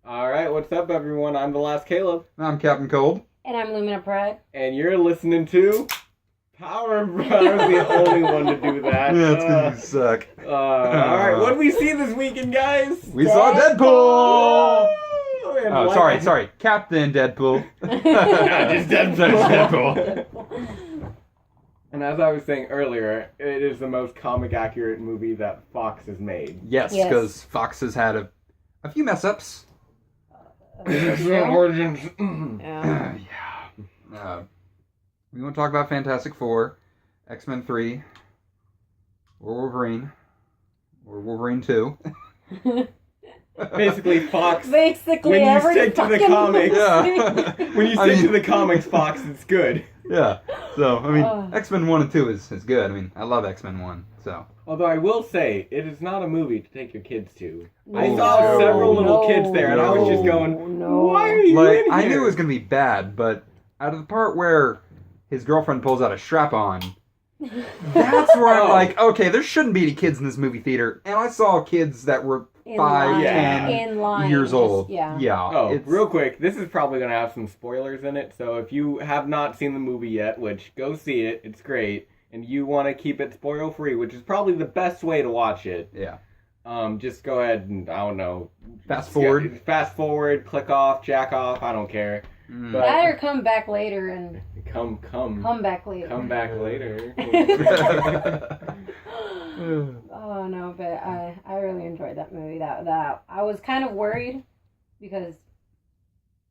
Alright, what's up everyone? I'm the last Caleb. I'm Captain Cold. And I'm Lumina Pride. And you're listening to Power Bros. I was the only one to do that. Yeah, it's because you suck. Alright, what did we see this weekend, guys? We saw Deadpool! And Sorry. Captain Deadpool. Not just Deadpool. And as I was saying earlier, it is the most comic accurate movie that Fox has made. Yes, because Fox has had a few mess-ups. Origins. Yeah. We want to talk about Fantastic Four, X-Men 3, or Wolverine, or Wolverine 2. Basically, Fox. Basically, when you every stick to the fucking comics, Yeah. when you stick to the comics, Fox, it's good. Yeah. So, I mean, X-Men 1 and 2 is good. I mean, I love X-Men 1, so. Although I will say, it is not a movie to take your kids to. No. I saw several little kids there, and I was just going, why are you in here? I knew it was going to be bad, but out of the part where his girlfriend pulls out a strap-on, that's where I'm like, okay, there shouldn't be any kids in this movie theater. And I saw kids that were 10 years old. Oh, real quick, this is probably going to have some spoilers in it, so if you have not seen the movie yet, which, go see it, it's great, and you want to keep it spoil-free, which is probably the best way to watch it. Yeah. Just go ahead and, I don't know. Fast forward, click off, jack off, I don't care. But, that or come back later and... Come back later. Come back later. Oh no, but I really enjoyed that movie. That I was kind of worried because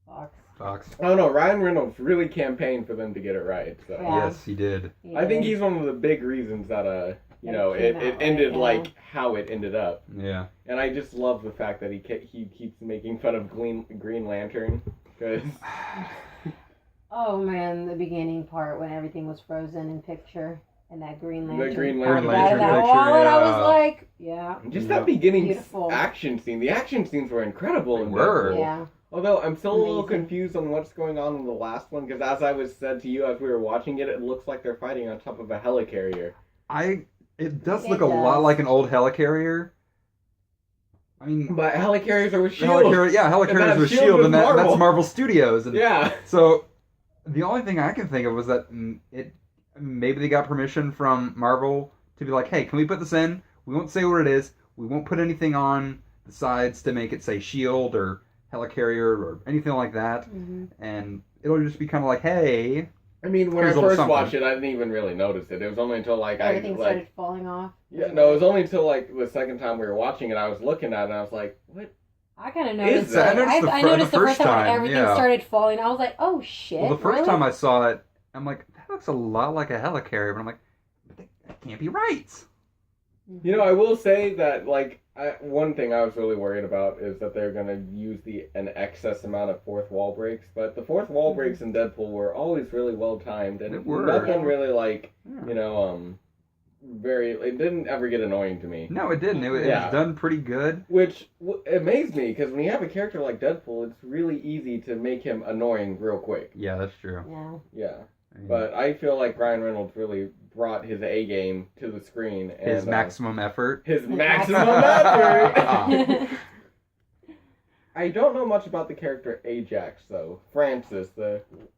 Fox. I don't know. Ryan Reynolds really campaigned for them to get it right. So. Yeah. Yes, he did. I think he's one of the big reasons that it ended like how it ended up. Yeah. And I just love the fact that he keeps making fun of Green Lantern because. Oh man, the beginning part when everything was frozen in picture and that Green Lantern. The Green Lantern picture. Yeah. I was like, yeah. Just that beginning Beautiful. action scene. The action scenes were incredible. They were. Yeah. Although I'm still a little confused on what's going on in the last one, because as I was said to you as we were watching it, it looks like they're fighting on top of a helicarrier. It does look a lot like an old helicarrier. I mean, but helicarriers are with S.H.I.E.L.D. Helicarriers with S.H.I.E.L.D. and that's Marvel Studios. And yeah. So the only thing I can think of was that maybe they got permission from Marvel to be like, hey, can we put this in? We won't say what it is. We won't put anything on the sides to make it say S.H.I.E.L.D. or helicarrier or anything like that. Mm-hmm. And it'll just be kind of like, hey. I mean, when I first watched it, I didn't even really notice it. It was only until everything started falling off. Yeah, no, it was only until the second time we were watching it, I was looking at it and I was like, what? I kind of noticed that. I noticed the first time when everything started falling. I was like, oh shit. Well, the first time I saw it, I'm like, that looks a lot like a helicarrier, but I'm like, that can't be right. You know, I will say that, one thing I was really worried about is that they're going to use an excess amount of fourth wall breaks, but the fourth wall breaks in Deadpool were always really well timed, and nothing really, it didn't ever get annoying to me. No, it didn't. It was done pretty good. Which amazed me, because when you have a character like Deadpool, it's really easy to make him annoying real quick. Yeah, that's true. Yeah. But I feel like Ryan Reynolds really brought his A game to the screen. And, his maximum effort. His maximum effort! I don't know much about the character Ajax, though. Francis,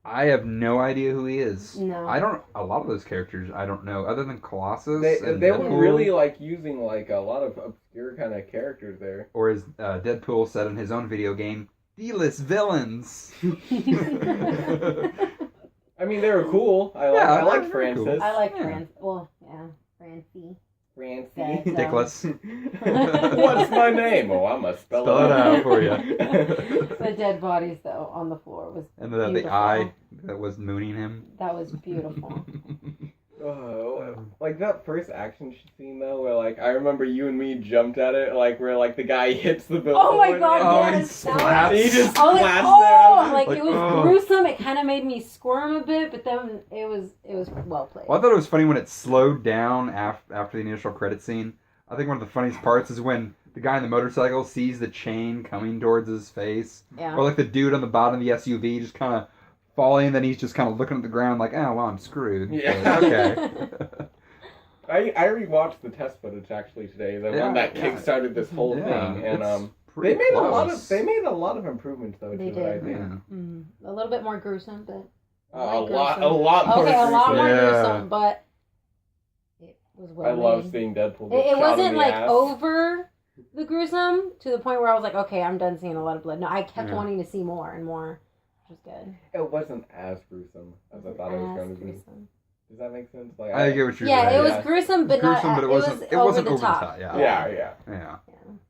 I have no idea who he is. No. A lot of those characters I don't know, other than Colossus. They were really, using, a lot of obscure kind of characters there. Or as Deadpool said in his own video game, D-list villains. I mean, they were cool. I liked Francis. Cool. I liked Francis. Well, yeah, Francie. Dickless. What's my name? Oh, I'm gonna spell it out for you. The dead bodies, though, on the floor was beautiful. The eye that was mooning him. That was beautiful. That first action scene, though, where, I remember you and me jumped at it, where, the guy hits the billboard. Oh, my God, yes. He splats. He just splats there. It was gruesome. It kind of made me squirm a bit, but then it was well played. Well, I thought it was funny when it slowed down after the initial credit scene. I think one of the funniest parts is when the guy on the motorcycle sees the chain coming towards his face. Yeah. Or, the dude on the bottom of the SUV just kind of falling, and then he's just kind of looking at the ground like, oh, well, I'm screwed. Yeah. Okay. I rewatched the test footage actually today, the one that kickstarted this whole thing, and pretty close. They made a lot of improvements though. They to it, I did. think. Yeah. A little bit more gruesome, but A like lot gruesome. more. Okay, a lot more Yeah. gruesome, but it was well I love made. seeing Deadpool. Get It shot wasn't in the like ass. over the gruesome to the point where I was like, okay, I'm done seeing a lot of blood. No, I kept Yeah. wanting to see more and more, which was good. It wasn't as gruesome as I thought it was going to be. Gruesome. Does that make sense? Like I get what you're Yeah, saying. it was Yeah. gruesome, but gruesome, not. but it wasn't over the over top. Yeah. Yeah.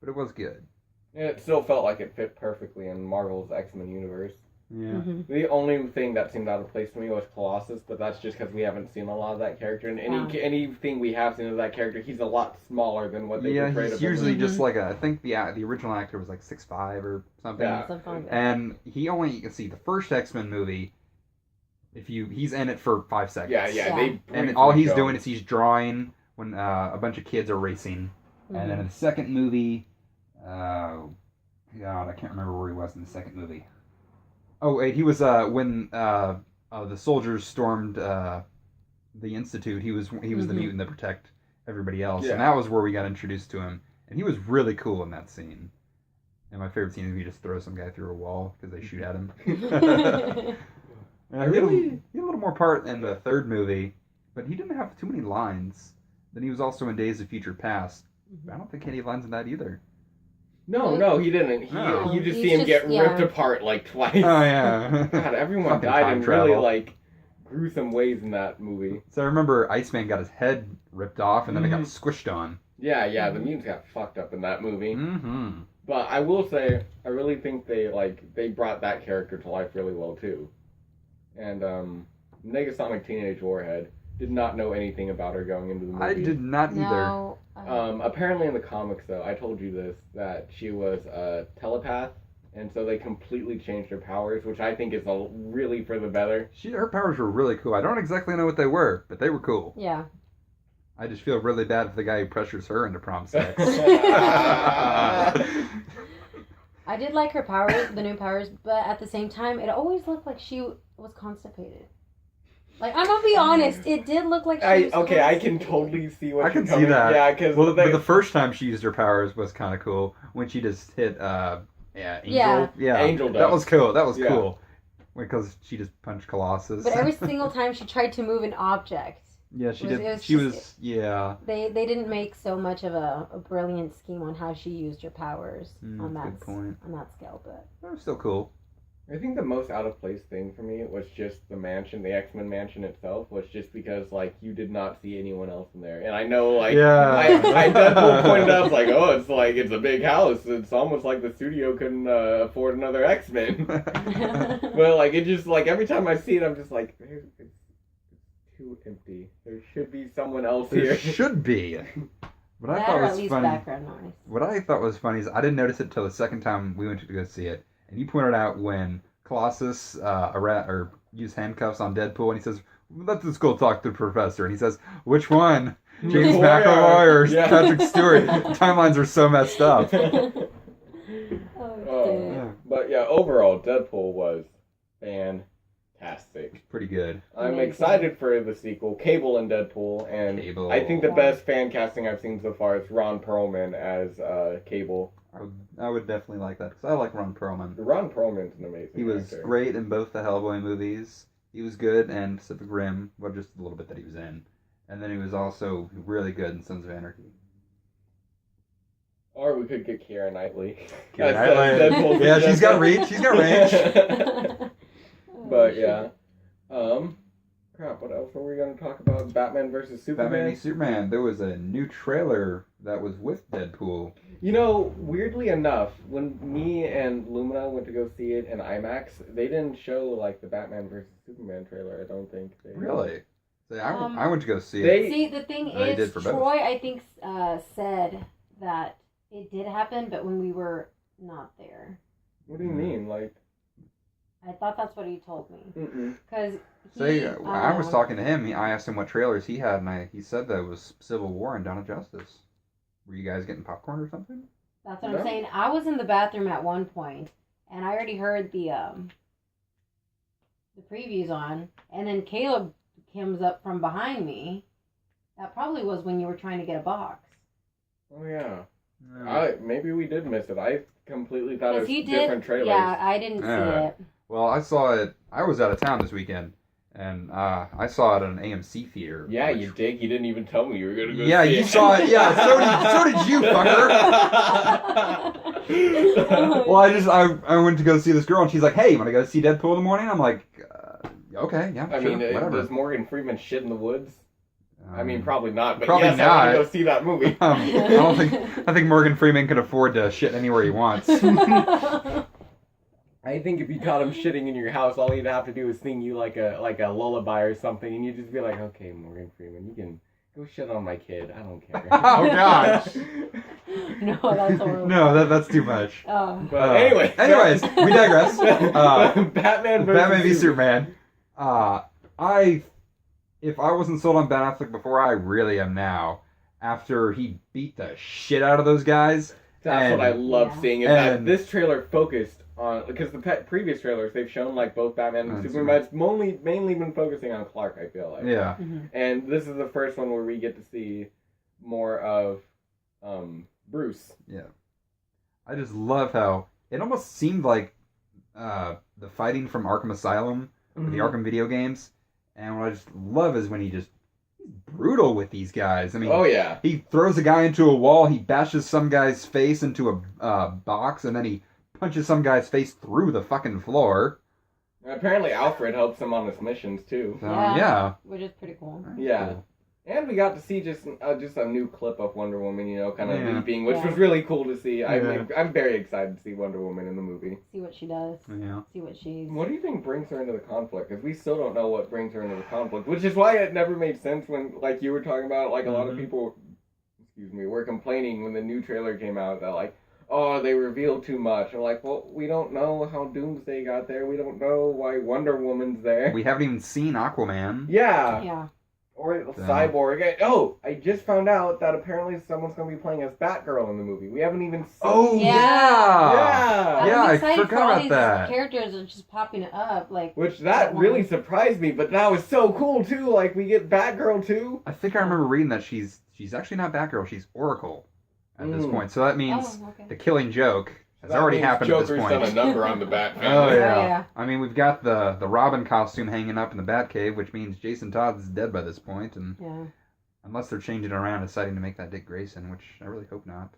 But it was good. It still felt like it fit perfectly in Marvel's X-Men universe. Yeah. Mm-hmm. The only thing that seemed out of place to me was Colossus, but that's just because we haven't seen a lot of that character. And anything we have seen of that character, he's a lot smaller than what they portrayed he's of him. usually just like I think the original actor was like 6'5" or something. Yeah. Something like that. And he only, you can see the first X-Men movie, he's in it for 5 seconds. Yeah. They And all he's doing is he's drawing when a bunch of kids are racing. Mm-hmm. And then in the second movie, God, I can't remember where he was in the second movie. Oh, wait, he was when the soldiers stormed the Institute. He was the mutant that protect everybody else, and that was where we got introduced to him. And he was really cool in that scene. And my favorite scene is when he just throws some guy through a wall because they shoot at him. And he had a little more part in the third movie, but he didn't have too many lines. Then he was also in Days of Future Past. I don't think he had any lines in that either. No, he didn't. You just see him get ripped apart like twice. Oh, yeah. God, everyone Fucking died time in travel. really, like, gruesome ways in that movie. So I remember Iceman got his head ripped off, and then it got squished on. Yeah, the mutants got fucked up in that movie. Mm-hmm. But I will say, I really think they brought that character to life really well, too. And, Negasonic Teenage Warhead did not know anything about her going into the movie. I did not either. No, Apparently in the comics, though, I told you this, that she was a telepath, and so they completely changed her powers, which I think is really for the better. Her powers were really cool. I don't exactly know what they were, but they were cool. Yeah. I just feel really bad for the guy who pressures her into prom sex. I did like her powers, the new powers, but at the same time, it always looked like she was constipated. Like, I'm gonna be honest, it did look like she was I can constipated. totally see what I can you're see coming. that. Yeah, because but the first time she used her powers was kind of cool when she just hit Angel. Yeah, Angel that dust. was cool. That was cool because she just punched Colossus. But every single time she tried to move an object, yeah, she did. it She was was yeah. they didn't make so much of a brilliant scheme on how she used her powers on That's a that good point. on that scale. But That was still cool. I think the most out of place thing for me was just the mansion, the X-Men mansion itself, was just because, like, you did not see anyone else in there. And I know, like, I Deadpool pointed out, it's a big house. It's almost like the studio couldn't afford another X-Men. But, like, it just, like, every time I see it, I'm just like, it's too empty. There should be someone else There here. should be. What I that thought or at was least funny. background noise. What I thought was funny is I didn't notice it till the second time we went to go see it, and you pointed out when Colossus used handcuffs on Deadpool, and he says, "Let this go talk to the professor," and he says, "Which one? James McAvoy or Patrick Stewart?" Timelines are so messed up. But yeah, overall, Deadpool was fantastic. Pretty good. I'm excited for the sequel, Cable and Deadpool, and Cable. I think the best fan casting I've seen so far is Ron Perlman as Cable. I would definitely like that because I like Ron Perlman. Ron Perlman's an amazing He was actor. great in both the Hellboy movies. He was good in Pacific Rim, well, just a little bit that he was in. And then he was also really good in Sons of Anarchy. Or we could get Keira Knightley. Keira As Knightley. Deadpool. Yeah, she's got reach. She's got range. But yeah. Crap, what else were we going to talk about? Batman versus Superman? Batman v Superman. There was a new trailer that was with Deadpool. You know, weirdly enough, when me and Lumina went to go see it in IMAX, they didn't show, like, the Batman versus Superman trailer, I don't think. Really? So I went to go see they- it. See, the thing They did is, for both. Troy, I think, said that it did happen, but when we were not there. What do you mean? Like, I thought that's what he told me. Because I was talking to him. I asked him what trailers he had, and he said that it was Civil War and Dawn of Justice. Were you guys getting popcorn or something? That's what No. I'm saying. I was in the bathroom at one point, and I already heard the previews on, and then Caleb comes up from behind me. That probably was when you were trying to get a box. oh yeah. No. Maybe we did miss it. I completely thought it was Because he different did. trailers. Yeah, I didn't see Yeah. it. Well, I saw it. I was out of town this weekend, and I saw it at an AMC theater. Yeah, which- you dig. You didn't even tell me you were gonna go. Yeah, see you it. saw it. Yeah, so did you, fucker. Well, I went to go see this girl, and she's like, "Hey, you want to go see Deadpool in the morning?" I'm like, "Okay, yeah, I sure, mean, whatever." does Morgan Freeman shit in the woods? I mean, probably not. But probably yes, I want to not. go see that movie. I think Morgan Freeman could afford to shit anywhere he wants. I think if you caught him shitting in your house, all he'd have to do is sing you like a lullaby or something, and you'd just be like, "Okay, Morgan Freeman, you can go shit on my kid. I don't care." Oh gosh. No, that's horrible. No, that's too much. Oh. But anyways, we digress. Batman v Superman. If I wasn't sold on Ben Affleck before, I really am now. After he beat the shit out of those guys. That's what I love seeing. Is that and- this trailer focused on, because the previous trailers they've shown like both Batman and That's Superman. It's mainly been focusing on Clark. I feel like. Yeah. Mhm. And this is the first one where we get to see more of Bruce. Yeah. I just love how it almost seemed like the fighting from Arkham Asylum, or the Arkham video games. And what I just love is when he's brutal with these guys. I mean, Oh yeah. he throws a guy into a wall, he bashes some guy's face into a box, and then he punches some guy's face through the fucking floor. And apparently Alfred helps him on his missions too. So, Yeah. yeah. Which is pretty cool. Yeah. Cool. And we got to see just a new clip of Wonder Woman, kind of Yeah. leaping, which Yeah. was really cool to see. Yeah. I'm very excited to see Wonder Woman in the movie. See what she does. Yeah. See what she's. What do you think brings her into the conflict? Because we still don't know what brings her into the conflict, which is why it never made sense when, like you were talking about, like a lot of people, were complaining when the new trailer came out that like, oh, they revealed too much. And like, well, we don't know how Doomsday got there. We don't know why Wonder Woman's there. We haven't even seen Aquaman. Yeah. Yeah. Or Cyborg. Oh, I just found out that apparently someone's going to be playing as Batgirl in the movie. We haven't even seen Oh, Yeah. Yeah. Yeah, I'm I excited forgot for all about these that. characters are just popping up. Like. Which that really surprised me, but that was so cool too. Like we get Batgirl too. I think I remember reading that she's actually not Batgirl, she's Oracle at this point. So that means Oh, okay. the Killing Joke has That already means happened Joker's at this done point. a number on the Bat Oh family. yeah. yeah. I mean, we've got the Robin costume hanging up in the Batcave, which means Jason Todd's dead by this point, and Yeah. unless they're changing it around, deciding to make that Dick Grayson, which I really hope not.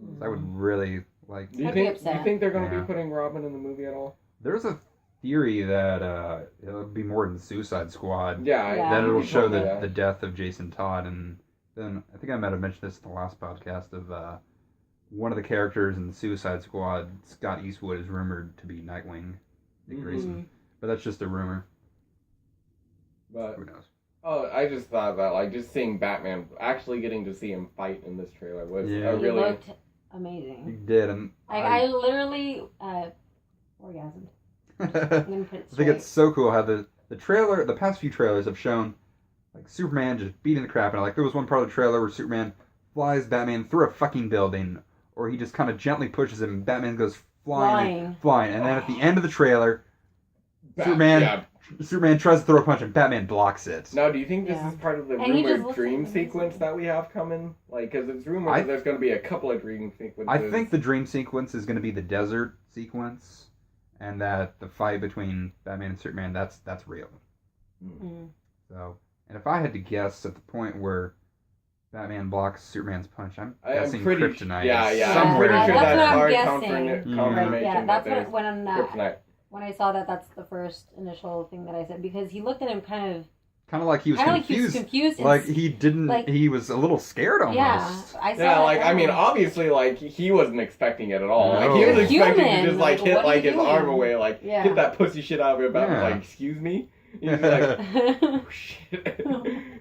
Mm. I would really like. Do you I'd be think? Do you upset. think they're going to Yeah. be putting Robin in the movie at all? There's a theory that it'll be more than Suicide Squad. Yeah. Yeah. Then it'll you show told me the that. death of Jason Todd, and then I think I might have mentioned this in the last podcast of one of the characters in the Suicide Squad, Scott Eastwood, is rumored to be Nightwing, Dick Grayson, but that's just a rumor. But Who knows? I just thought that like just seeing Batman, actually getting to see him fight in this trailer was Yeah. a He really. looked You amazing. did, and I literally orgasmed. I'm gonna put it I think straight. it's so cool how the trailer, the past few trailers have shown like Superman just beating the crap out. Like there was one part of the trailer where Superman flies Batman through a fucking building, or he just kind of gently pushes him, and Batman goes flying, and then at the end of the trailer, Superman tries to throw a punch and Batman blocks it. Now, do you think this Yeah. is part of the And he just rumored looks dream like sequence that we have coming? Like, because it's rumored I- that there's going to be a couple of dream sequences. I think the dream sequence is going to be the desert sequence, and that the fight between Batman and Superman, that's real. Mm. So, and if I had to guess at the point where Batman blocks Superman's punch, I'm I'm guessing pretty kryptonite. Yeah, is yeah. I'm somewhere pretty in sure there. That's that's what I'm hard guessing. confirmation Yeah, that that's there's when kryptonite. when I saw that, that's the first initial thing that I said, because he looked at him kind of Kind of like he was confused. and Like he didn't. like- he was a little scared almost. yeah, I saw Yeah, that like, I mean, earlier. obviously, like, he wasn't expecting it at all. No. Like, he was You're expecting human. to just, like, Like, hit, what are like, you his doing? arm away, like, Yeah. get that pussy shit out of your mouth. Yeah. Like, excuse me? He's like, oh, shit.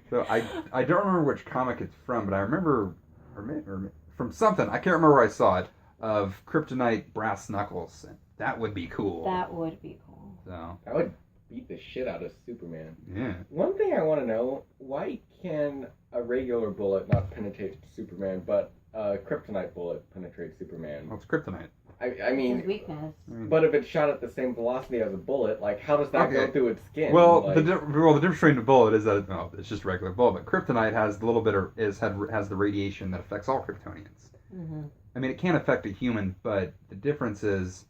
So I don't remember which comic it's from, but I remember or from something. I can't remember where I saw it of Kryptonite brass knuckles. That would be cool. That would be cool. So I would beat the shit out of Superman. yeah. One thing I want to know, why can a regular bullet not penetrate Superman, but a kryptonite bullet penetrate Superman? Well, it's kryptonite. I His mean, weakness. but if it's shot at the same velocity as a bullet, like, how does that go Okay. through its skin? Well, like, the difference between a bullet is that it's just a regular bullet, but kryptonite has a little bit of has the radiation that affects all Kryptonians. I mean, it can affect a human, but the difference is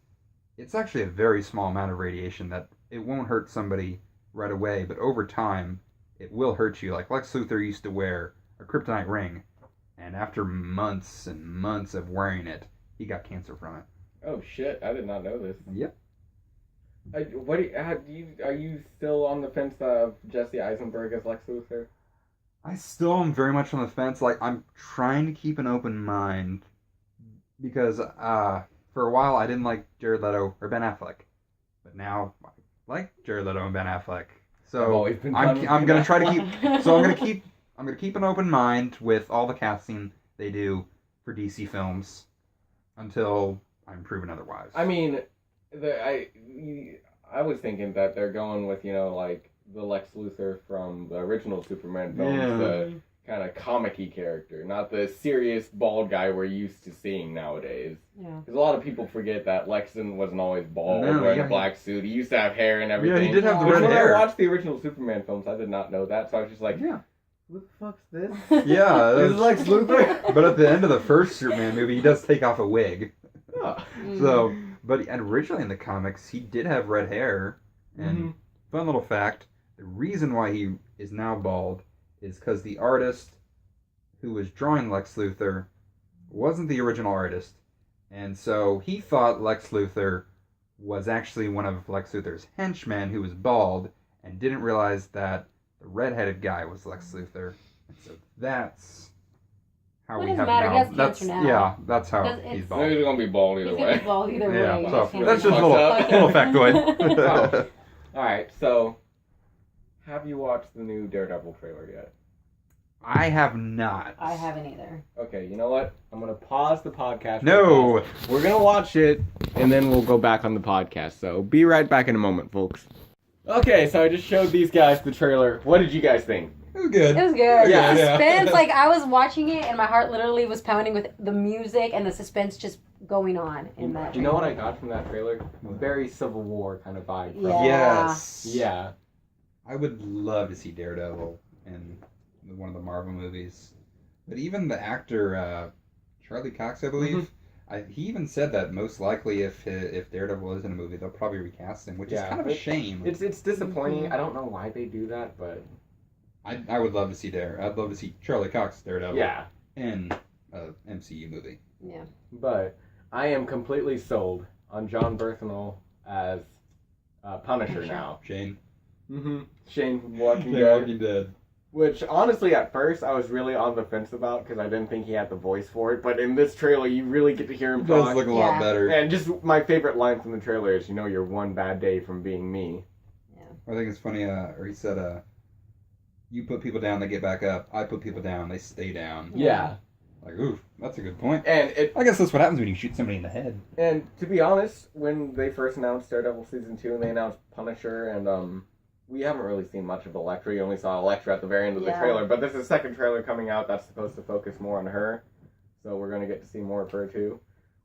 it's actually a very small amount of radiation that it won't hurt somebody right away, but over time, it will hurt you. Like Lex Luthor used to wear a kryptonite ring, and after months and months of wearing it, he got cancer from it. Oh shit! I did not know this. Yep. Are you still on the fence of Jesse Eisenberg as Lex Luthor? I still am very much on the fence. Like, I'm trying to keep an open mind because for a while I didn't like Jared Leto or Ben Affleck, but now I like Jared Leto and Ben Affleck. So I'm gonna try to keep. So I'm gonna keep an open mind with all the casting they do for DC films until I'm proven otherwise. I mean, I was thinking that they're going with, like the Lex Luthor from the original Superman films, the kind of comic-y character, not the serious bald guy we're used to seeing nowadays. Yeah. Because a lot of people forget that Lex wasn't always bald, wearing a black suit. He used to have hair and everything. Yeah, he did have the red when hair. I watched the original Superman films, I did not know that, so I was just like, yeah. Who the fuck's this? Yeah. This is Lex Luthor? But at the end of the first Superman movie, he does take off a wig. Oh. So, but originally in the comics, he did have red hair. And fun little fact, the reason why he is now bald is because the artist who was drawing Lex Luthor wasn't the original artist. And so he thought Lex Luthor was actually one of Lex Luthor's henchmen who was bald and didn't realize that the redheaded guy was Lex Luthor. And so that's how we have matter. now. He has That's cancer now. Yeah, that's how he's bald. He's going to be bald either He's way. gonna be bald either way. Yeah, so He that's can't just a be little fucking- factoid. Alright, so have you watched the new Daredevil trailer yet? I have not. I haven't either. Okay, you know what? I'm going to pause the podcast. No. We're going to watch it, and then we'll go back on the podcast. So be right back in a moment, folks. Okay, so I just showed these guys the trailer. What did you guys think? It was good. It was good. Yeah. The suspense, like I was watching it and my heart literally was pounding with the music and the suspense just going on in that. You know what I got from that trailer? Very Civil War kind of vibe. Yeah. Yes. Yeah. I would love to see Daredevil in one of the Marvel movies. But even the actor, Charlie Cox, I believe, he even said that most likely if Daredevil is in a movie, they'll probably recast him, which is kind of a shame. It's disappointing. I don't know why they do that, but I would love to see I'd love to see Charlie Cox Daredevil in a MCU movie. Yeah. But I am completely sold on John Bernthal as Punisher now. Shane. Shane Walking Shane Dead. Walking Dead. Which, honestly, at first, I was really on the fence about, because I didn't think he had the voice for it, but in this trailer, you really get to hear him It talk. does look a lot better. And just my favorite line from the trailer is, you're one bad day from being me. I think it's funny, or he said, you put people down, they get back up. I put people down, they stay down. Yeah. Like, oof, that's a good point. And I guess that's what happens when you shoot somebody in the head. And to be honest, when they first announced Daredevil Season 2 and they announced Punisher and, we haven't really seen much of Elektra. You only saw Elektra at the very end of the trailer, but there's a second trailer coming out that's supposed to focus more on her. So we're going to get to see more of her too.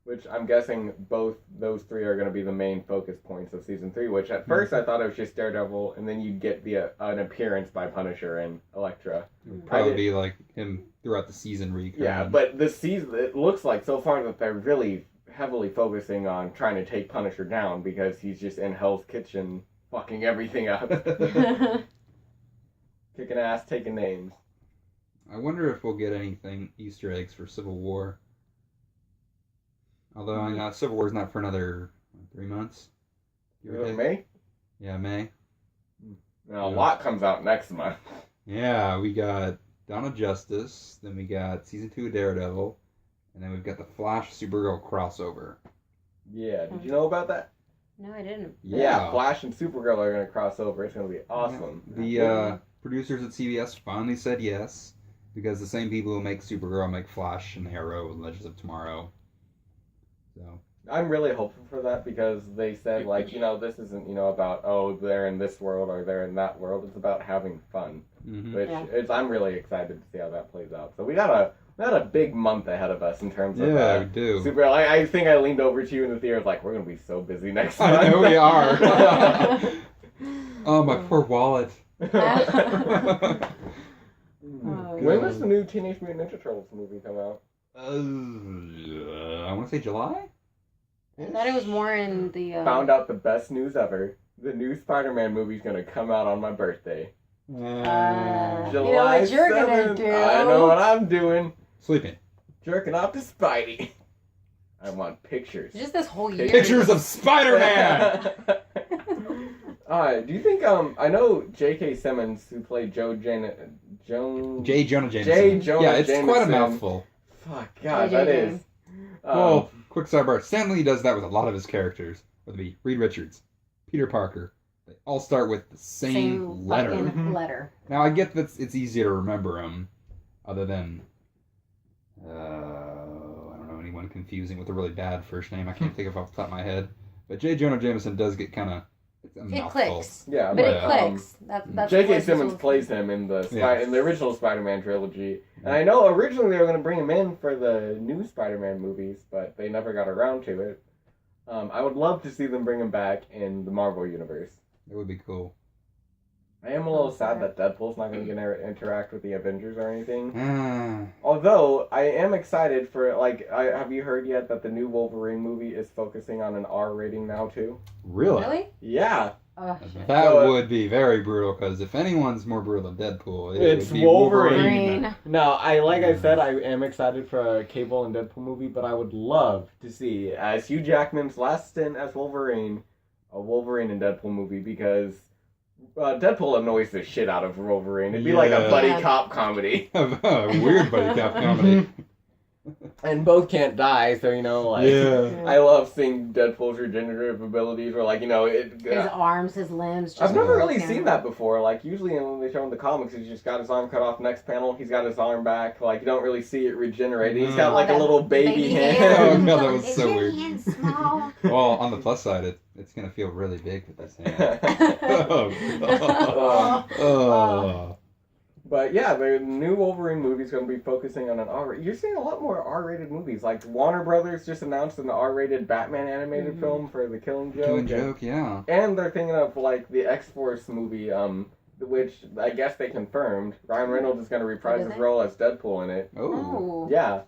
Which I'm guessing both those three are going to be the main focus points of Season 3, which at first I thought it was just Daredevil, and then you'd get an appearance by Punisher and Elektra. It would probably be like him throughout the season recurring. Yeah, but this season, it looks like so far that they're really heavily focusing on trying to take Punisher down because he's just in Hell's Kitchen fucking everything up. Kicking ass, taking names. I wonder if we'll get anything Easter eggs for Civil War. Although I know Civil War's not for another 3 months. May? Yeah, May. Now, a lot comes out next month. Yeah, we got Dawn of Justice, then we got Season 2 of Daredevil, and then we've got the Flash Supergirl crossover. Yeah, did you know about that? No, I didn't. Yeah, Flash and Supergirl are going to cross over. It's going to be awesome. The producers at CBS finally said yes, because the same people who make Supergirl make Flash and Arrow and Legends of Tomorrow. So I'm really hopeful for that because they said, this isn't, about, they're in this world or they're in that world. It's about having fun, which I'm really excited to see how that plays out. So we got a big month ahead of us in terms of we do. Supergirl. I think I leaned over to you in the theater like, we're going to be so busy next month. I know we are. Oh, my poor wallet. When does the new Teenage Mutant Ninja Turtles movie come out? I want to say July? I thought it was more in the. Found out the best news ever. The new Spider-Man movie's gonna come out on my birthday. You know July what you're 7th. gonna do? I know what I'm doing. Sleeping. Jerking off to Spidey. I want pictures. Just this whole year. Pictures of Spider-Man! Do you think I know J.K. Simmons, who played J. Jonah Jameson. J. Jonah Yeah, it's Jameson. quite a mouthful. Fuck, God, that is. Well, quick sidebar. Stan Lee does that with a lot of his characters. Whether it be Reed Richards, Peter Parker. They all start with the same letter. Letter. Now, I get that it's easier to remember them, other than, I don't know, anyone confusing with a really bad first name. I can't think of off the top of my head. But J. Jonah Jameson does get kind of... It clicks. Yeah, but it clicks. That's J.K. Simmons plays him in the original Spider-Man trilogy. And I know originally they were going to bring him in for the new Spider-Man movies, but they never got around to it. I would love to see them bring him back in the Marvel Universe. It would be cool. I am a little sad that Deadpool's not going to interact with the Avengers or anything. Ah. Although, I am excited for, have you heard yet that the new Wolverine movie is focusing on an R rating now, too? Really? Yeah. Oh, shit. That would be very brutal, because if anyone's more brutal than Deadpool, it would be Wolverine. Now, I said, I am excited for a Cable and Deadpool movie, but I would love to see, as Hugh Jackman's last stint as Wolverine, a Wolverine and Deadpool movie, because Deadpool annoys the shit out of Wolverine. It'd be like a buddy cop comedy. A weird buddy cop comedy. And both can't die, so, I love seeing Deadpool's regenerative abilities, or, his arms, his limbs. I've never really seen that before. Usually when they show in the comics, he's just got his arm cut off. Next panel, he's got his arm back. You don't really see it regenerating. He's got, a little baby hand. Oh, no, that was so weird. Hand small? Well, on the plus side, it's going to feel really big with this hand. Oh. But yeah, the new Wolverine movie is going to be focusing on an R-rated... You're seeing a lot more R-rated movies. Warner Brothers just announced an R-rated Batman animated film for The Killing Joke. Killing Joke, yeah. And they're thinking of, the X-Force movie, which I guess they confirmed. Ryan Reynolds is going to reprise his role as Deadpool in it. Oh. Yeah.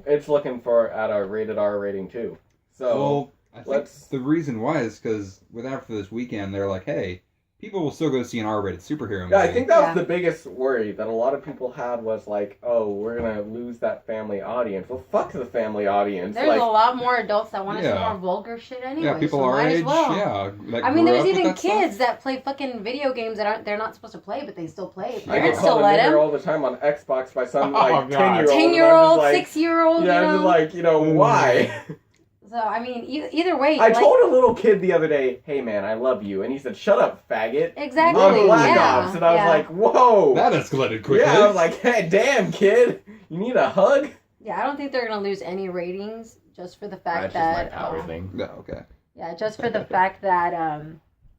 It's looking at a rated R rating, too. So, I think the reason why is because after this weekend, they're like, hey... People will still go see an R-rated superhero movie. Yeah, I think that was the biggest worry that a lot of people had was we're going to lose that family audience. Well, fuck the family audience. There's a lot more adults that want to see more vulgar shit anyway. Yeah, people our age, I mean, there's even kids that play fucking video games that they're not supposed to play, but they still play. I get still let them. all the time on Xbox by some 10-year-old. 10-year-old, 6-year-old. Yeah, I'm just why? So, I mean, either way... I told a little kid the other day, hey man, I love you. And he said, shut up, faggot. Exactly, on Black Ops. And I was like, whoa. That escalated quickly. Yeah, I was like, hey, damn, kid. You need a hug? Yeah, I don't think they're going to lose any ratings just for the fact that... That's just my power thing. No, okay. Yeah, just for the fact that...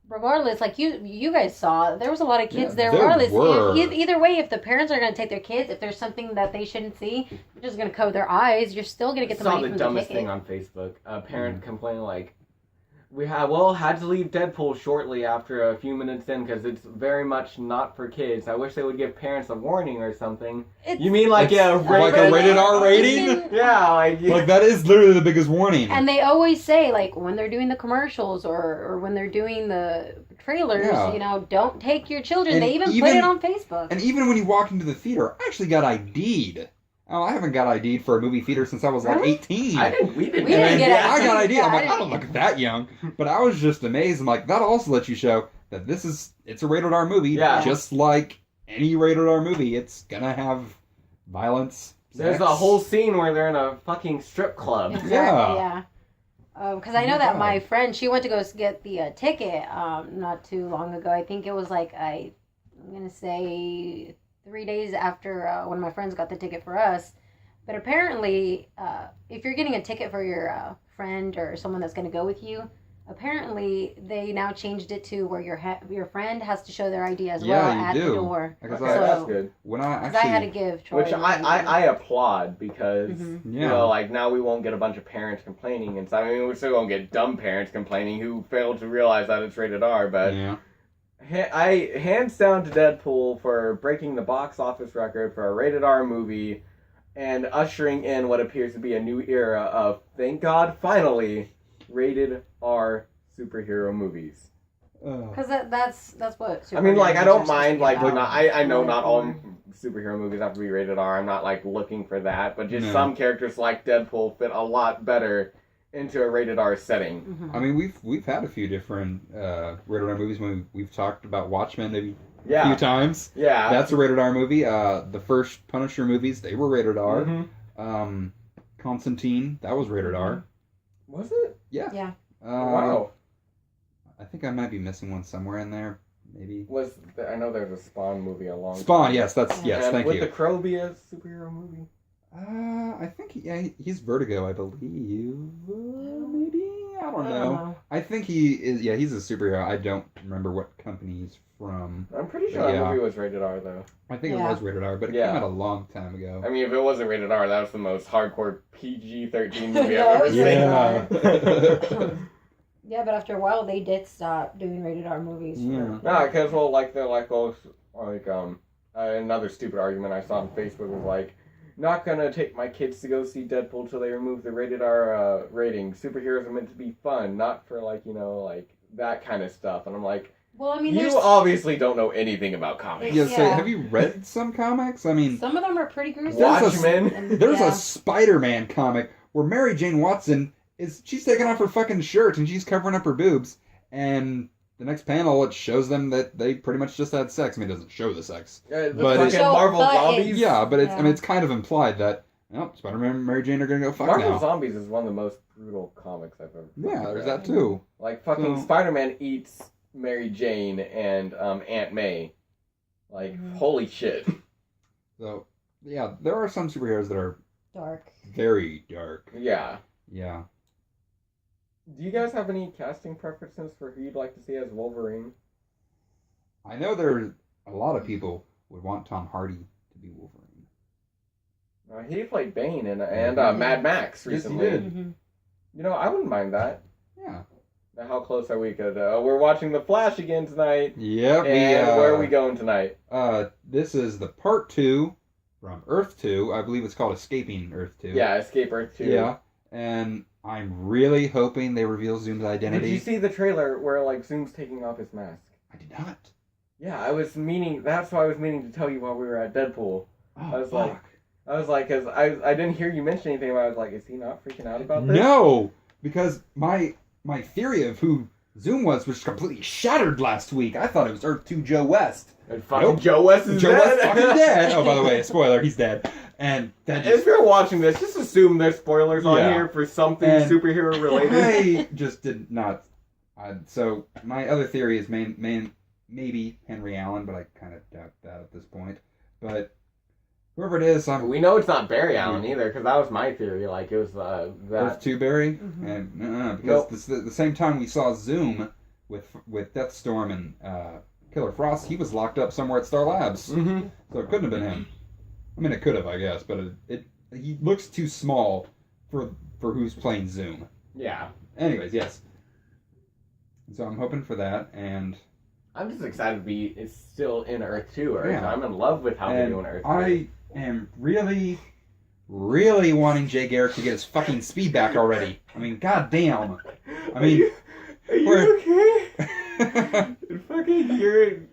regardless, you guys saw, there was a lot of kids there. Regardless, either way, if the parents are going to take their kids, if there's something that they shouldn't see, you're just going to cover their eyes. You're still going to get the money from the ticket. I saw the dumbest thing on Facebook. A parent complaining had to leave Deadpool shortly after a few minutes in because it's very much not for kids. I wish they would give parents a warning or something. You mean a rated R rating? Yeah, that is literally the biggest warning. And they always say, when they're doing the commercials or when they're doing the trailers, don't take your children. They even put it on Facebook. And even when you walk into the theater, I actually got ID'd. Oh, I haven't got ID'd for a movie theater since I was 18. We didn't get I got ID'd. I'm like, I don't look that young. But I was just amazed. I'm like, that'll also let you show that it's a rated R movie. Yeah. Just like any rated R movie, it's gonna have violence. There's a whole scene where they're in a fucking strip club. Exactly, yeah. Because I know that my friend, she went to go get the ticket not too long ago. I think it was I'm going to say 3 days after one of my friends got the ticket for us. But apparently, if you're getting a ticket for your friend or someone that's going to go with you, apparently they now changed it to where your friend has to show their ID as well at the door. Okay, that's good. When I had to give Troy, which I applaud because now we won't get a bunch of parents complaining, and so we're still gonna get dumb parents complaining who failed to realize that it's rated R. But I hands down to Deadpool for breaking the box office record for a rated R movie. and ushering in what appears to be a new era of, thank God, finally, rated R superhero movies. Because that's what. I mean, like, I superhero don't movies are mind, like, supposed to be about. I know not all More. superhero movies have to be rated R. I'm not, like, looking for that. But just No. some characters like Deadpool fit a lot better into a rated R setting. Mm-hmm. I mean, we've had a few different rated R movies when we've talked about Watchmen maybe a few times. Yeah. That's a rated R movie. The first Punisher movies, they were rated R. Mm-hmm. Constantine, that was rated R. Was it? Yeah. Yeah. Wow. I think I might be missing one somewhere in there. Maybe. I know there's a Spawn movie along. Spawn, yes, yes, and thank would you. the Crow be a superhero movie? I think he's Vertigo, I believe. Maybe? I don't know. I think he is, he's a superhero. I don't remember what company he's from. I'm pretty sure that movie was rated R, though. I think it was rated R, but it came out a long time ago. I mean, if it wasn't rated R, that was the most hardcore PG-13 movie I've ever seen. Yeah. Yeah, but after a while, they did stop doing rated R movies. Yeah. No, because, well, like, they're like, oh, like, another stupid argument I saw on Facebook was like, not gonna take my kids to go see Deadpool till they remove the rated R rating. Superheroes are meant to be fun, not for, like, you know, like, that kind of stuff. And I'm like, well, I mean, you obviously don't know anything about comics. Yeah, so have you read some comics? I mean, some of them are pretty gruesome. Watchmen. There's a Spider-Man comic where Mary Jane Watson she's taking off her fucking shirt and she's covering up her boobs, and the next panel it shows them that they pretty much just had sex. I mean, it doesn't show the sex, but it's Marvel Zombies. Yeah, but I mean, it's kind of implied that Spider-Man and Mary Jane are gonna go fuck Marvel now. Zombies is one of the most brutal comics I've ever. Yeah, there's that too. Like fucking Spider-Man eats Mary Jane and Aunt May. Like holy shit. So yeah, there are some superheroes that are dark, very dark. Yeah. Yeah. Do you guys have any casting preferences for who you'd like to see as Wolverine? I know there's a lot of people would want Tom Hardy to be Wolverine. He played Bane and Mad Max recently. Yes, he did. Mm-hmm. You know, I wouldn't mind that. Yeah. Now, how close are we? Cause we're watching The Flash again tonight. Yep. And where are we going tonight? This is the part 2 from Earth 2. I believe it's called Escaping Earth 2. Yeah, Escape Earth 2. Yeah. And I'm really hoping they reveal Zoom's identity. Did you see the trailer where like Zoom's taking off his mask? I did not. Yeah, that's what I was meaning to tell you while we were at Deadpool. Oh, I was like, because I didn't hear you mention anything about it. I was like, is he not freaking out about this? No, because my theory of who Zoom was completely shattered last week. I thought it was Earth 2 Joe West. And fucking Joe West is dead. West fucking dead. Oh, by the way, spoiler, he's dead. And if you're watching this, just assume there's spoilers on here for something superhero related. I just did not. So my other theory is maybe Henry Allen, but I kind of doubt that at this point. But whoever it is, we know it's not Barry Allen either, because that was my theory. Like it was that Earth 2 Barry, and because the same time we saw Zoom with Deathstorm and Killer Frost, he was locked up somewhere at Star Labs, so it couldn't have been him. I mean, it could have, I guess, but he looks too small for who's playing Zoom. Yeah. Anyways, yes. So I'm hoping for that, and I'm just excited to be still in Earth 2. Right? Yeah. I'm in love with how they're doing Earth 2. I am really, really wanting Jay Garrick to get his fucking speed back already. I mean, goddamn. I mean, are you okay? Fucking you're.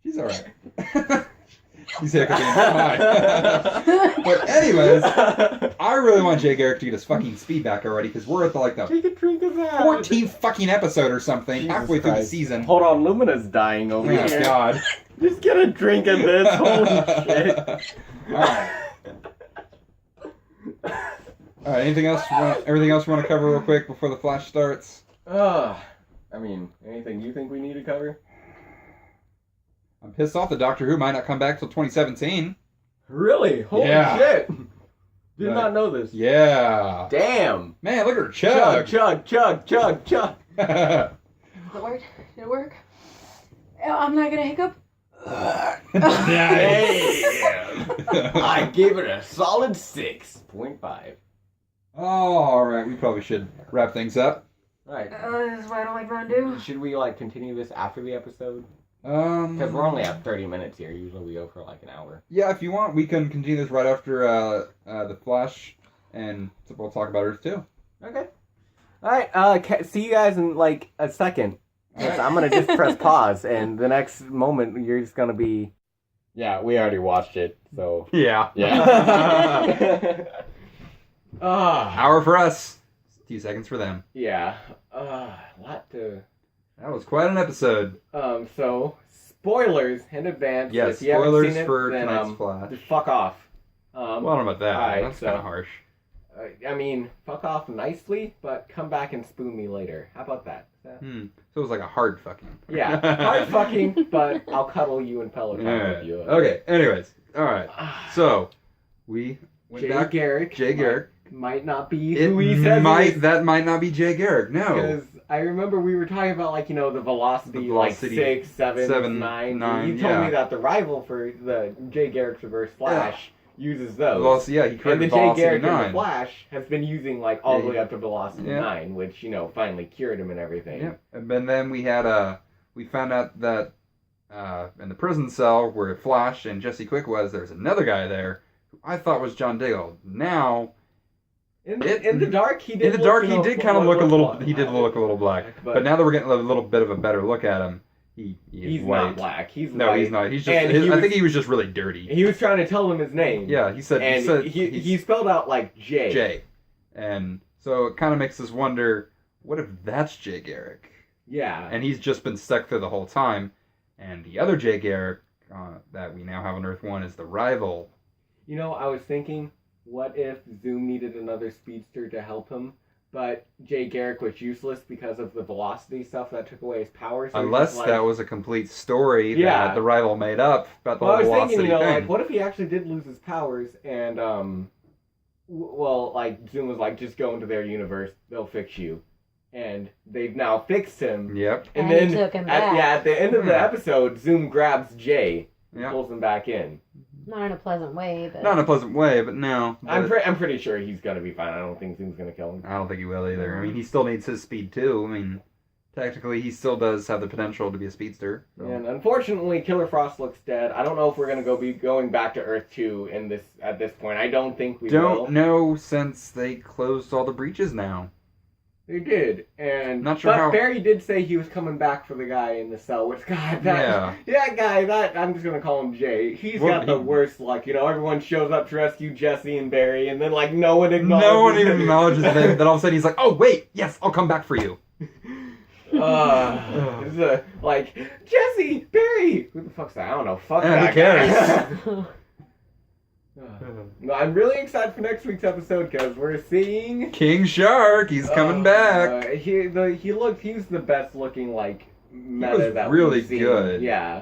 She's alright. He's hiccuping. But anyways, I really want Jay Garrick to get his fucking speed back already, because we're at the Take a drink of that. 14th fucking episode or something, Jesus halfway through the Christ. season. Hold on, Lumina's dying over Oh here. God. Just get a drink of this. Holy shit. Alright. Alright, everything else you want to cover real quick before the Flash starts? I mean, anything you think we need to cover? I'm pissed off that Doctor Who might not come back till 2017. Really? Holy shit. Did not know this. Yeah. Damn. Man, look at her chug. Chug. Did it work? I'm not gonna hiccup. Damn. I gave it a solid 6.5. Alright, we probably should wrap things up. Alright. This is why I don't like Round 2. Should we, continue this after the episode? Because we're only at 30 minutes here. Usually we go for like an hour. Yeah, if you want, we can continue this right after the Flash, and we'll talk about Earth 2. Okay. Alright, see you guys in like a second. Right. I'm gonna just press pause, and the next moment you're just gonna be... Yeah, we already watched it, so... Yeah. Hour for us. 2 seconds for them. Yeah. Lot to... That was quite an episode. So, spoilers in advance. Yes, if you spoilers haven't seen it, for then, tonight's Flash. Just fuck off. Well, I don't know about that. Right, that's kind of harsh. I mean, fuck off nicely, but come back and spoon me later. How about that? So it was like a hard fucking. Yeah, hard fucking, but I'll cuddle you and Peloton with you. Okay, anyways. Alright. So, we went back. Jay Garrick. Might not be who he says that might not be Jay Garrick, no. Because I remember we were talking about, like, the velocity like 6, 7, 9. You told me that the rival for the Jay Garrick's Reverse Flash uses those. Velocity, yeah, he created and the Velocity Jay Garrick 9. in the Flash has been using, like, all the way up to Velocity 9, which, finally cured him and everything. Yeah, and then we had, we found out that in the prison cell where Flash and Jesse Quick was, there's another guy there who I thought was John Diggle. Now... In the dark, he did. He did kind of look a little. He did look a little black. But now that we're getting a little bit of a better look at him, he's white. Not black. He's white. He's not. He's just. I think he was just really dirty. He was trying to tell him his name. Yeah, he said. He spelled out like J. J, and so it kind of makes us wonder, what if that's Jay Garrick? Yeah. And he's just been stuck there the whole time, and the other Jay Garrick that we now have on Earth 1 is the rival. I was thinking, what if Zoom needed another speedster to help him, but Jay Garrick was useless because of the velocity stuff that took away his powers? So unless that was a complete story that the rival made up about the whole velocity I was thinking, thing. like, what if he actually did lose his powers and, Zoom was like, just go into their universe, they'll fix you. And they've now fixed him. Yep. And then he took him back. At the end of the episode, Zoom grabs Jay and pulls him back in. Not in a pleasant way, but... Not in a pleasant way, but no. I'm pretty sure he's gonna be fine. I don't think Zoom's gonna kill him. I don't think he will either. I mean, he still needs his speed, too. I mean, technically, he still does have the potential to be a speedster. So. And unfortunately, Killer Frost looks dead. I don't know if we're gonna be going back to Earth 2 at this point. I don't think we will. Don't know, since they closed all the breaches now. They did, and not sure how. Barry did say he was coming back for the guy in the cell. Which guy? I'm just gonna call him Jay. He's got the worst luck. Everyone shows up to rescue Jesse and Barry, and then no one acknowledges. No one even acknowledges him. Then all of a sudden he's like, "Oh wait, yes, I'll come back for you." It's Jesse, Barry. Who the fuck's that? I don't know. Fuck that. Who cares? Guy. No, I'm really excited for next week's episode because we're seeing King Shark. He's coming back. He's the best looking meta that really we've seen. Good. Yeah,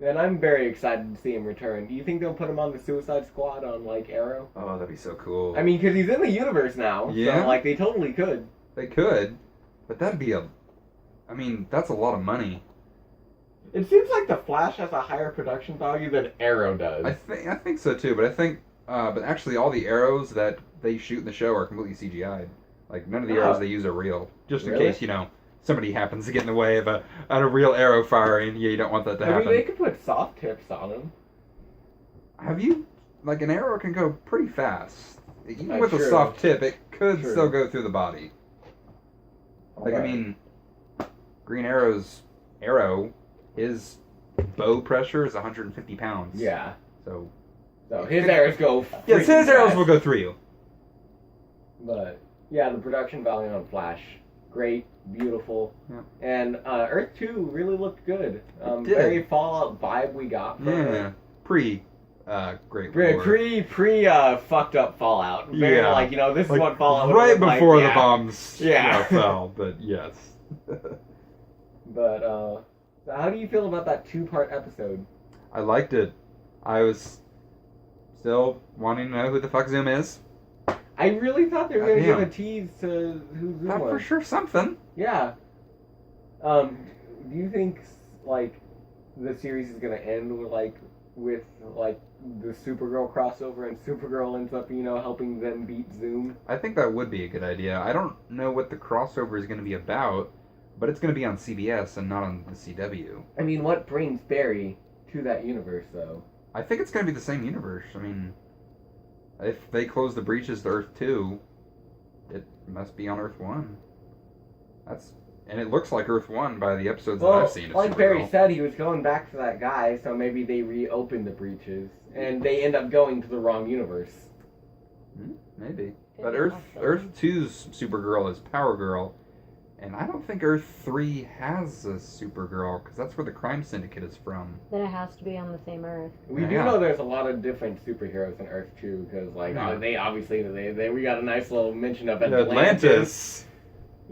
and I'm very excited to see him return. Do you think they'll put him on the Suicide Squad on Arrow? Oh, that'd be so cool. I mean, because he's in the universe now. Yeah. So, they totally could. They could, but that'd be that's a lot of money. It seems like the Flash has a higher production value than Arrow does. I think so too, but but actually all the arrows that they shoot in the show are completely CGI'd. None of the arrows they use are real. Just in case, somebody happens to get in the way of a real arrow firing. Yeah, you don't want that to happen. I mean, they could put soft tips on them. Have you? An arrow can go pretty fast. Even with a soft tip, it could still go through the body. I mean, Green Arrow's arrow, his bow pressure is 150 pounds. Yeah. So his arrows go. Yes, his arrows will go through you. But yeah, the production value on Flash, great, beautiful, and Earth 2 really looked good. Very Fallout vibe we got from it. Great fucked up Fallout. Very this is what Fallout right before the bombs fell. But yes. But how do you feel about that 2-part episode? I liked it. I was still wanting to know who the fuck Zoom is. I really thought they were going to give a tease to who Zoom was. For sure something. Yeah. Do you think the series is going to end with the Supergirl crossover and Supergirl ends up helping them beat Zoom? I think that would be a good idea. I don't know what the crossover is going to be about, but it's going to be on CBS and not on the CW. I mean, what brings Barry to that universe, though? I think it's going to be the same universe. I mean, if they close the breaches to Earth 2, it must be on Earth 1. And it looks like Earth 1 by the episodes that I've seen. Like Barry said, he was going back for that guy, so maybe they reopened the breaches, and they end up going to the wrong universe. Maybe. But Earth 2's Supergirl is Power Girl, and I don't think Earth 3 has a Supergirl, because that's where the crime syndicate is from. Then it has to be on the same Earth. We do know there's a lot of different superheroes in Earth 2, because, like, they obviously, we got a nice little mention of Atlantis.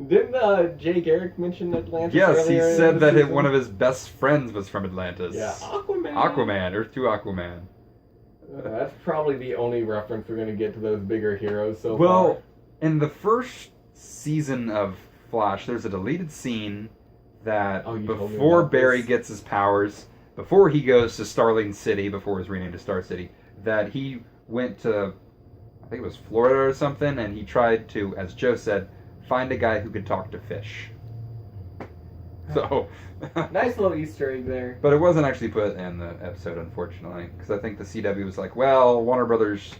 Didn't Jay Garrick mention Atlantis Yes, he said that season? one of his best friends was from Atlantis. Yeah, Aquaman, Earth 2 Aquaman. That's probably the only reference we're going to get to those bigger heroes so far. Well, in the first season of Flash, there's a deleted scene that before Barry gets his powers, before he goes to Starling City, before it was renamed to Star City, that he went to, I think it was Florida or something, and he tried to, as Joe said, find a guy who could talk to fish. So... nice little Easter egg there. But it wasn't actually put in the episode, unfortunately, because I think the CW was like, well, Warner Brothers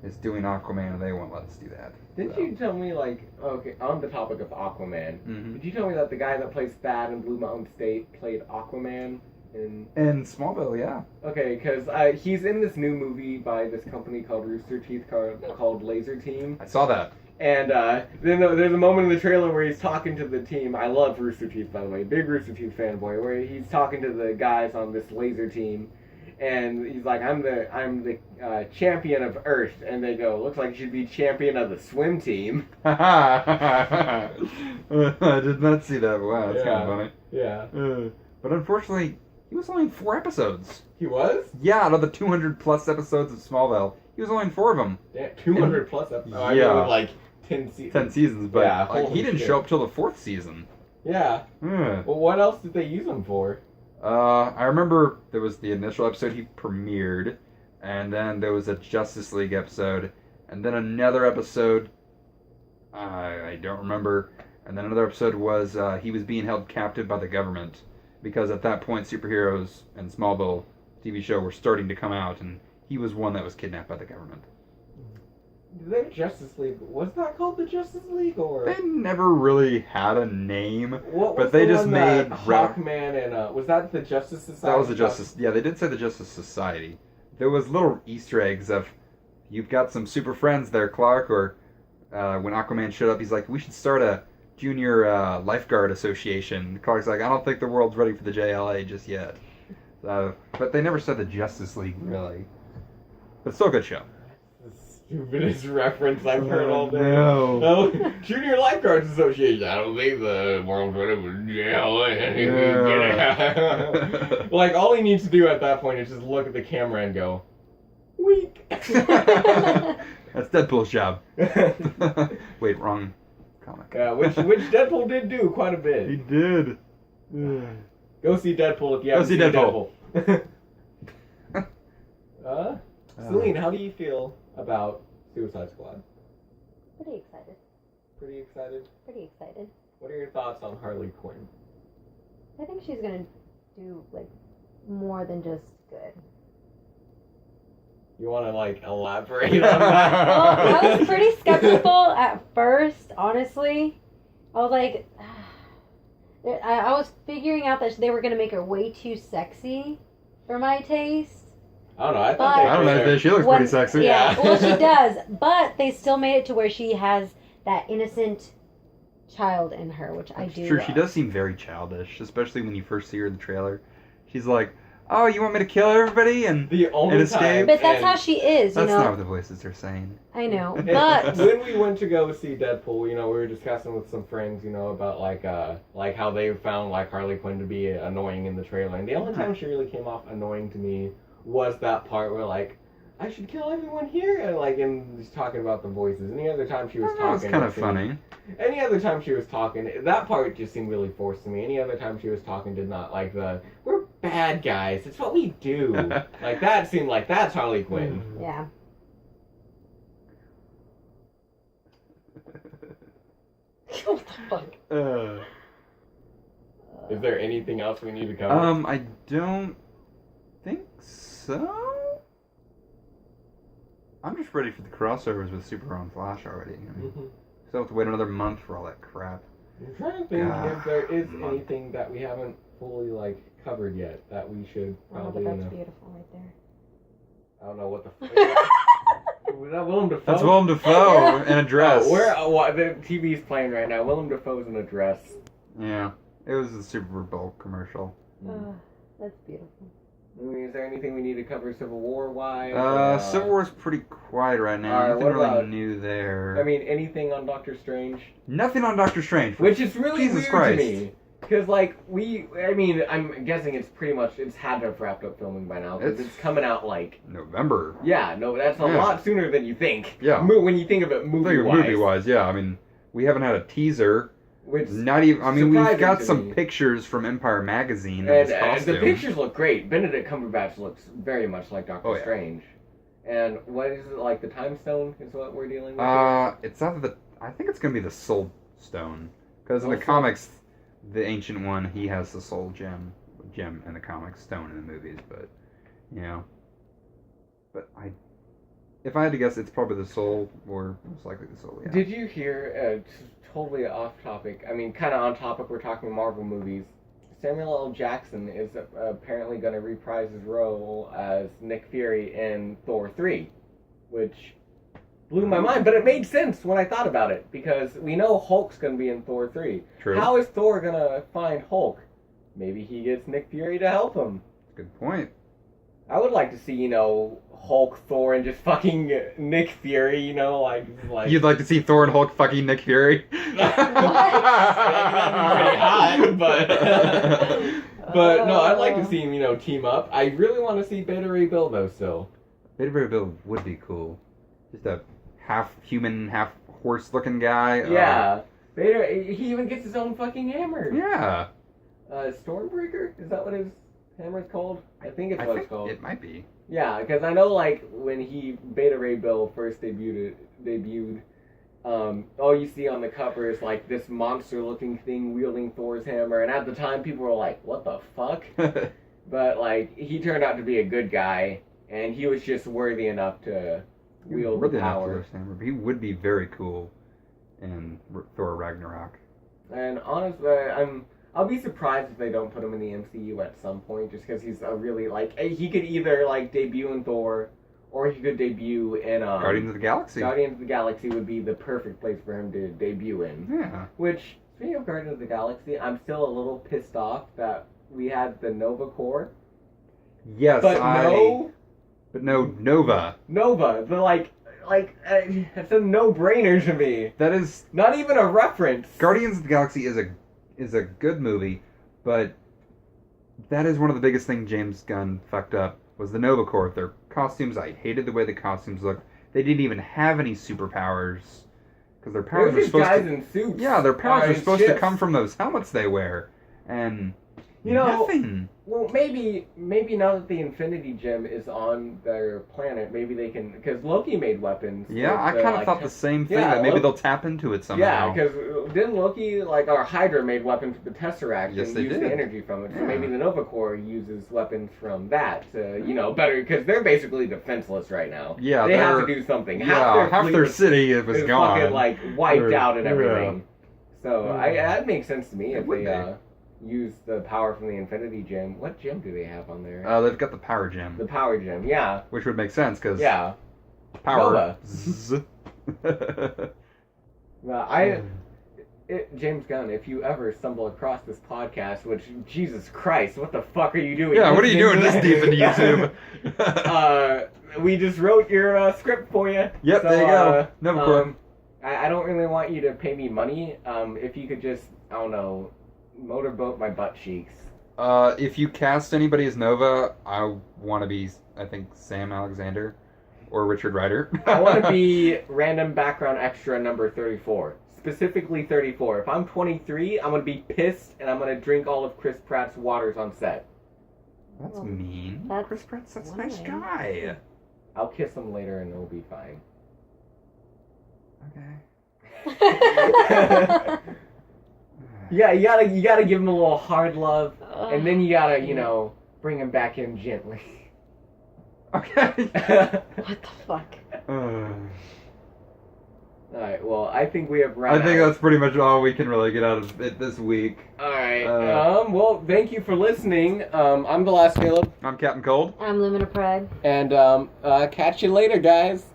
is doing Aquaman, and they won't let us do that. Didn't you tell me, like, okay, on the topic of Aquaman, did you tell me that the guy that plays Thad in Blue Mountain State played Aquaman in Smallville, yeah. Okay, because he's in this new movie by this company called Rooster Teeth called Laser Team. I saw that. And then there's a moment in the trailer where he's talking to the team. I love Rooster Teeth, by the way. Big Rooster Teeth fanboy. Where he's talking to the guys on this laser team. And he's like, I'm the champion of Earth. And they go, looks like you should be champion of the swim team. I did not see that. Wow, that's kind of funny. Yeah. But unfortunately, he was only in 4 episodes. He was? Yeah, out of the 200 plus episodes of Smallville, he was only in 4 of them. Damn, 200 plus episodes? Yeah. I mean, like 10 seasons. 10 seasons, but he didn't show up till the 4th season. Yeah. Well, what else did they use him for? I remember there was the initial episode he premiered, and then there was a Justice League episode, and then another episode, I don't remember, and then another episode was he was being held captive by the government, because at that point superheroes and Smallville TV show were starting to come out, and he was one that was kidnapped by the government. The Justice League, was that called the Justice League, or? They never really had a name, what was but they the just one made Hawkman and was that the Justice Society? That was the Justice. Yeah, they did say the Justice Society. There was little Easter eggs of, you've got some super friends there, Clark. Or when Aquaman showed up, he's like, we should start a junior lifeguard association. Clark's like, I don't think the world's ready for the JLA just yet. But they never said the Justice League really. But still a good show. Stupidest reference I've heard all day. No. Junior Lifeguards Association. I don't think the world's ready for JLA. Yeah. Like, all he needs to do at that point is just look at the camera and go, weak. That's Deadpool's job. Wait, wrong comic. Yeah, which Deadpool did do quite a bit. He did. Go see Deadpool if you haven't seen Deadpool. Celine, how do you feel about Suicide Squad? Pretty excited. Pretty excited? Pretty excited. What are your thoughts on Harley Quinn? I think she's gonna do, like, more than just good. You want to, like, elaborate on that? Well, I was pretty skeptical at first, honestly. I was like, I was figuring out that they were gonna make her way too sexy for my taste. I don't know. I don't know. She looks pretty sexy. Yeah, well, she does. But they still made it to where she has that innocent child in her, which I do True, love. she does seem very childish, especially when you first see her in the trailer. She's like, oh, you want me to kill everybody and escape? But that's how she is, you know. That's not what the voices are saying. I know, but... When we went to go see Deadpool, you know, we were discussing with some friends, you know, about, like how they found, like, Harley Quinn to be annoying in the trailer. And the only time she really came off annoying to me was that part where, like, I should kill everyone here, and, like, and just talking about the voices. Any other time she was talking... That was kind of funny. Any other time she was talking, that part just seemed really forced to me. Any other time she was talking did not, like, we're bad guys, it's what we do. Like, that seemed like that's Harley Quinn. Yeah. What What the fuck? Is there anything else we need to cover? I don't think so. I'm just ready for the crossovers with Supergirl and Flash already. I mean, still have to wait another month for all that crap. I'm trying to think if there is anything that we haven't fully covered yet that we should probably. But that's beautiful right there. I don't know what the. Was that Willem Dafoe? That's Willem Dafoe in a dress. The TV's playing right now. Willem Dafoe's in a dress. Yeah, it was a Super Bowl commercial. That's beautiful. I mean, is there anything we need to cover Civil War wise? Civil War's pretty quiet right now. Nothing really new there. I mean, anything on Doctor Strange? Nothing on Doctor Strange. Which is really Jesus weird Christ. to me. Because, I'm guessing it's had to have wrapped up filming by now. Because it's coming out, November. Yeah, no, that's a lot sooner than you think. Yeah. When you think of it movie-wise. Movie-wise, yeah. I mean, we haven't had a teaser. Which not even. I mean, we've got some me. pictures from Empire Magazine. And the pictures look great. Benedict Cumberbatch looks very much like Doctor Strange. And what is it, the Time Stone is what we're dealing with? It's not the. I think it's gonna be the Soul Stone, because in the comics, the Ancient One, he has the Soul Gem in the comics, Stone in the movies, but if I had to guess, it's probably the Soul, or most likely the Soul. Yeah. Did you hear? Totally off topic. I mean, kind of on topic. We're talking Marvel movies. Samuel L. Jackson is apparently going to reprise his role as Nick Fury in Thor 3, which blew my mind. But it made sense when I thought about it, because we know Hulk's going to be in Thor 3. True. How is Thor going to find Hulk? Maybe he gets Nick Fury to help him. Good point. I would like to see, Hulk, Thor, and just fucking Nick Fury, You'd like to see Thor and Hulk fucking Nick Fury? That'd be pretty hot, but no, I'd like to see him, team up. I really want to see Beta Ray Bill, though, still. Beta Ray Bill would be cool. Just a half-human, half-horse-looking guy. Yeah. Beta, he even gets his own fucking hammer. Yeah. Stormbreaker? Is that what his hammer's called? I think it's what it's called. It might be. Yeah, because I know, when Beta Ray Bill first debuted, all you see on the cover is, this monster-looking thing wielding Thor's hammer, and at the time, people were like, what the fuck? But, he turned out to be a good guy, and he was just worthy enough to wield the power. Hammer, but he would be very cool in Thor Ragnarok. And honestly, I'll be surprised if they don't put him in the MCU at some point, just because he's a really, he could either, debut in Thor, or he could debut in, Guardians of the Galaxy. Guardians of the Galaxy would be the perfect place for him to debut in. Yeah. Which, speaking of Guardians of the Galaxy, I'm still a little pissed off that we had the Nova Corps. Yes, But Nova. Nova, it's a no-brainer to me. That is... Not even a reference. Guardians of the Galaxy is a good movie, but that is one of the biggest things James Gunn fucked up, was the Nova Corps. Their costumes, I hated the way the costumes looked. They didn't even have any superpowers, because their powers They're are just supposed guys to... in suits. Yeah, their powers are supposed to ships. come from those helmets they wear, and nothing. Well, maybe now that the Infinity Gem is on their planet, maybe they can... Because Loki made weapons. Yeah, I kind of thought the same thing, that maybe they'll tap into it somehow. Yeah, because didn't Loki, our Hydra made weapons with the Tesseract and used did. the energy from it. So Yeah. maybe the Nova Corps uses weapons from that to, better... Because they're basically defenseless right now. Yeah, they have to do something. Yeah, half their city was gone. Fucking, wiped out and everything. So, that makes sense to me if they... use the power from the Infinity Gem. What gem do they have on there? They've got the Power Gem. The Power Gem, yeah. Which would make sense, because... Yeah. Power. Well, James Gunn, if you ever stumble across this podcast, which, Jesus Christ, what the fuck are you doing? Yeah, what are you doing this deep into YouTube? We just wrote your script for you. Yep, so, there you go. Nova I don't really want you to pay me money. If you could just, I don't know... motorboat my butt cheeks. If you cast anybody as Nova, I want to be, I think, Sam Alexander or Richard Rider. I want to be random background extra number 34. Specifically 34. If I'm 23, I'm going to be pissed and I'm going to drink all of Chris Pratt's waters on set. That's mean. Chris Pratt's such a nice guy. I'll kiss him later and it'll be fine. Okay. Yeah, you gotta give him a little hard love, and then you gotta, bring him back in gently. Okay. What the fuck? Alright, well, I think we have run I think out. that's pretty much all we can really get out of it this week. Alright, well, thank you for listening. I'm the last Caleb. I'm Captain Cold. I'm Lumina Pride. And catch you later, guys.